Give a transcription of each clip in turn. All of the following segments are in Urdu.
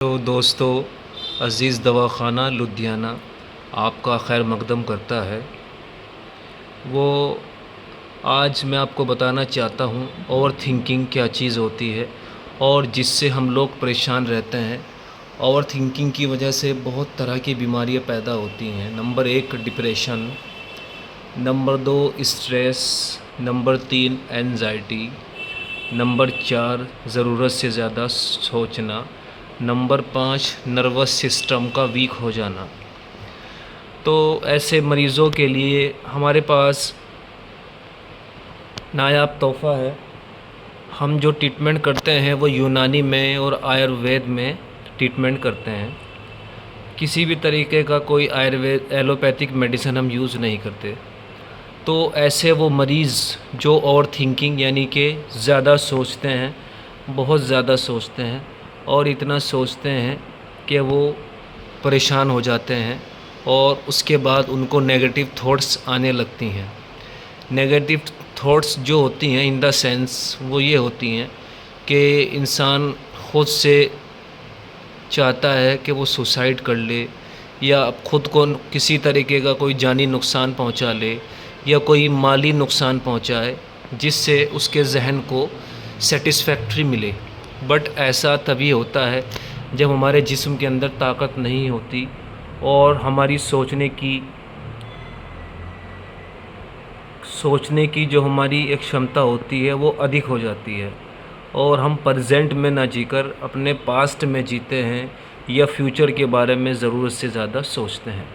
تو دوستو، عزیز دواخانہ لدھیانہ آپ کا خیر مقدم کرتا ہے۔ وہ آج میں آپ کو بتانا چاہتا ہوں اوور تھنکنگ کیا چیز ہوتی ہے اور جس سے ہم لوگ پریشان رہتے ہیں۔ اوور تھنکنگ کی وجہ سے بہت طرح کی بیماریاں پیدا ہوتی ہیں۔ Number 1 depression, number 2 stress, number 3 anxiety, number 4 ضرورت سے زیادہ سوچنا، نمبر 5 نروس سسٹم کا ویک ہو جانا۔ تو ایسے مریضوں کے لیے ہمارے پاس نایاب تحفہ ہے۔ ہم جو ٹریٹمنٹ کرتے ہیں وہ یونانی میں اور آیوروید میں ٹریٹمنٹ کرتے ہیں۔ کسی بھی طریقے کا کوئی ایلوپیتھک میڈیسن ہم یوز نہیں کرتے۔ تو ایسے وہ مریض جو اوور تھنکنگ یعنی کہ زیادہ سوچتے ہیں، بہت زیادہ سوچتے ہیں اور اتنا سوچتے ہیں کہ وہ پریشان ہو جاتے ہیں اور اس کے بعد ان کو نیگیٹو تھاٹس آنے لگتی ہیں۔ نیگیٹو تھاٹس جو ہوتی ہیں ان دا سینس وہ یہ ہوتی ہیں کہ انسان خود سے چاہتا ہے کہ وہ سوسائڈ کر لے یا خود کو کسی طریقے کا کوئی جانی نقصان پہنچا لے یا کوئی مالی نقصان پہنچائے جس سے اس کے ذہن کو سیٹسفیکٹری ملے۔ بٹ ایسا تبھی ہوتا ہے جب ہمارے جسم کے اندر طاقت نہیں ہوتی اور ہماری سوچنے کی جو ہماری ایک شمتا ہوتی ہے وہ ادھک ہو جاتی ہے اور ہم پریزنٹ میں نہ جی کر اپنے پاسٹ میں جیتے ہیں یا فیوچر کے بارے میں ضرورت سے زیادہ سوچتے ہیں۔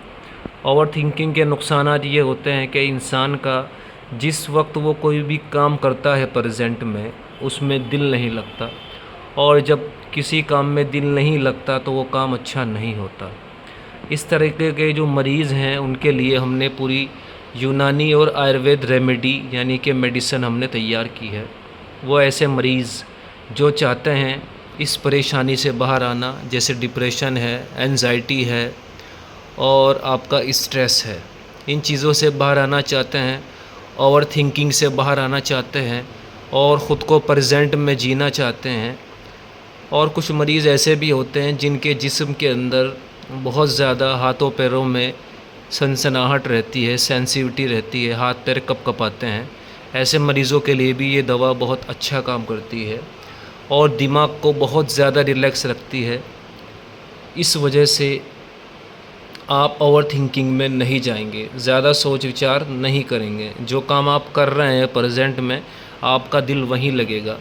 اوور تھنکنگ کے نقصانات یہ ہوتے ہیں کہ انسان کا جس وقت وہ کوئی بھی کام کرتا ہے پریزنٹ میں اس میں دل نہیں لگتا، اور جب کسی کام میں دل نہیں لگتا تو وہ کام اچھا نہیں ہوتا۔ اس طریقے کے جو مریض ہیں ان کے لیے ہم نے پوری یونانی اور آیوروید ریمیڈی یعنی کہ میڈیسن ہم نے تیار کی ہے۔ وہ ایسے مریض جو چاہتے ہیں اس پریشانی سے باہر آنا، جیسے ڈپریشن ہے، اینزائٹی ہے اور آپ کا اسٹریس ہے، ان چیزوں سے باہر آنا چاہتے ہیں، اوور تھنکنگ سے باہر آنا چاہتے ہیں اور خود کو پریزنٹ میں جینا چاہتے ہیں۔ اور کچھ مریض ایسے بھی ہوتے ہیں جن کے جسم کے اندر بہت زیادہ ہاتھوں پیروں میں سنسناہٹ رہتی ہے، سینسیٹیوٹی رہتی ہے، ہاتھ پیر کپ کپاتے ہیں۔ ایسے مریضوں کے لیے بھی یہ دوا بہت اچھا کام کرتی ہے اور دماغ کو بہت زیادہ ریلیکس رکھتی ہے۔ اس وجہ سے آپ اوور تھنکنگ میں نہیں جائیں گے، زیادہ سوچ وچار نہیں کریں گے۔ جو کام آپ کر رہے ہیں پریزنٹ میں آپ کا دل وہیں لگے گا۔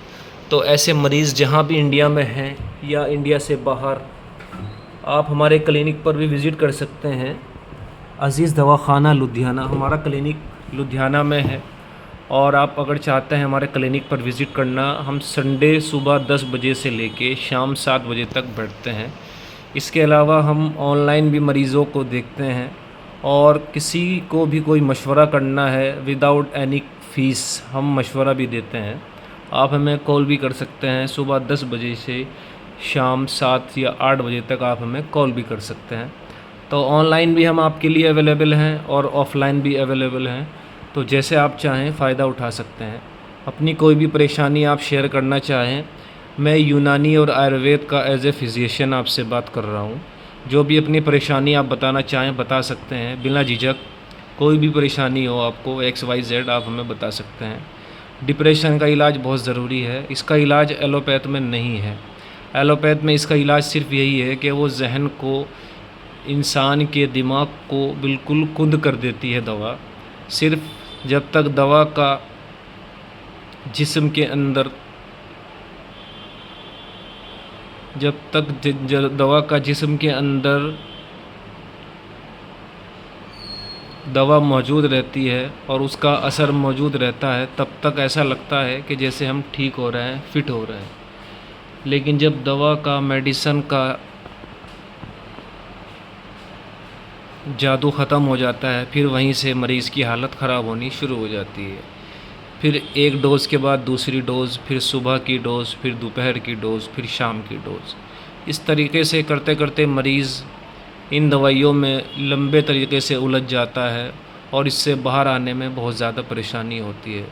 تو ایسے مریض جہاں بھی انڈیا میں ہیں یا انڈیا سے باہر، آپ ہمارے کلینک پر بھی وزٹ کر سکتے ہیں۔ عزیز دواخانہ لدھیانہ ہمارا کلینک لدھیانہ میں ہے، اور آپ اگر چاہتے ہیں ہمارے کلینک پر وزٹ کرنا، ہم سنڈے صبح 10 بجے سے لے کے شام 7 بجے تک بیٹھتے ہیں۔ اس کے علاوہ ہم آن لائن بھی مریضوں کو دیکھتے ہیں، اور کسی کو بھی کوئی مشورہ کرنا ہے وداؤٹ اینی فیس ہم مشورہ بھی دیتے ہیں۔ آپ ہمیں کال بھی کر سکتے ہیں، صبح 10 بجے سے شام 7 یا 8 بجے تک آپ ہمیں کال بھی کر سکتے ہیں۔ تو آن لائن بھی ہم آپ کے لیے اویلیبل ہیں اور آف لائن بھی اویلیبل ہیں، تو جیسے آپ چاہیں فائدہ اٹھا سکتے ہیں۔ اپنی کوئی بھی پریشانی آپ شیئر کرنا چاہیں، میں یونانی اور آیوروید کا ایز اے فزیشین آپ سے بات کر رہا ہوں۔ جو بھی اپنی پریشانی آپ بتانا چاہیں بتا سکتے ہیں بلا جھجک۔ کوئی بھی پریشانی ہو آپ کو XYZ آپ ہمیں بتا سکتے ہیں۔ ڈپریشن کا علاج بہت ضروری ہے، اس کا علاج ایلوپیتھ میں نہیں ہے۔ ایلوپیتھ میں اس کا علاج صرف یہی ہے کہ وہ ذہن کو، انسان کے دماغ کو بالکل کند کر دیتی ہے دوا۔ صرف جب تک دوا کا جسم کے اندر دوا موجود رہتی ہے اور اس کا اثر موجود رہتا ہے، تب تک ایسا لگتا ہے کہ جیسے ہم ٹھیک ہو رہے ہیں، فٹ ہو رہے ہیں۔ لیکن جب دوا کا، میڈیسن کا جادو ختم ہو جاتا ہے، پھر وہیں سے مریض کی حالت خراب ہونی شروع ہو جاتی ہے۔ پھر ایک ڈوز کے بعد دوسری ڈوز، پھر صبح کی ڈوز، پھر دوپہر کی ڈوز، پھر شام کی ڈوز۔ اس طریقے سے کرتے کرتے مریض ان دوائیوں میں لمبے طریقے سے الجھ جاتا ہے اور اس سے باہر آنے میں بہت زیادہ پریشانی ہوتی ہے۔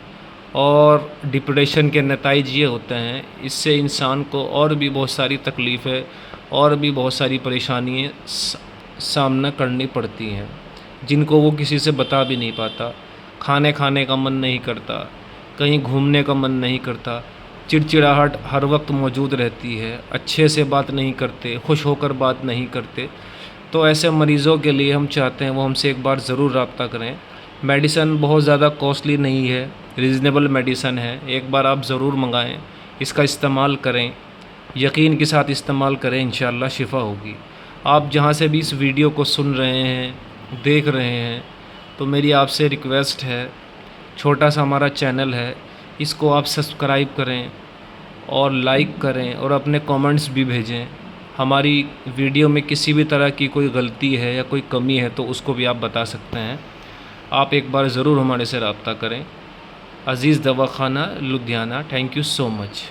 اور ڈپریشن کے نتائج یہ ہوتے ہیں، اس سے انسان کو اور بھی بہت ساری تکلیفیں اور بھی بہت ساری پریشانیاں سامنا کرنی پڑتی ہیں جن کو وہ کسی سے بتا بھی نہیں پاتا۔ کھانے کا من نہیں کرتا، کہیں گھومنے کا من نہیں کرتا، چڑچڑاہٹ ہر وقت موجود رہتی ہے، اچھے سے بات نہیں کرتے، خوش ہو کر بات نہیں کرتے۔ تو ایسے مریضوں کے لیے ہم چاہتے ہیں وہ ہم سے ایک بار ضرور رابطہ کریں۔ میڈیسن بہت زیادہ کوسٹلی نہیں ہے، ریزنیبل میڈیسن ہے، ایک بار آپ ضرور منگائیں، اس کا استعمال کریں، یقین کے ساتھ استعمال کریں، انشاءاللہ شفا ہوگی۔ آپ جہاں سے بھی اس ویڈیو کو سن رہے ہیں، دیکھ رہے ہیں، تو میری آپ سے ریکویسٹ ہے، چھوٹا سا ہمارا چینل ہے، اس کو آپ سبسکرائب کریں اور لائک کریں اور اپنے کامنٹس بھی بھیجیں۔ ہماری ویڈیو میں کسی بھی طرح کی کوئی غلطی ہے یا کوئی کمی ہے تو اس کو بھی آپ بتا سکتے ہیں۔ آپ ایک بار ضرور ہمارے سے رابطہ کریں۔ Aziz Dawakhana Ludhiana, thank you so much.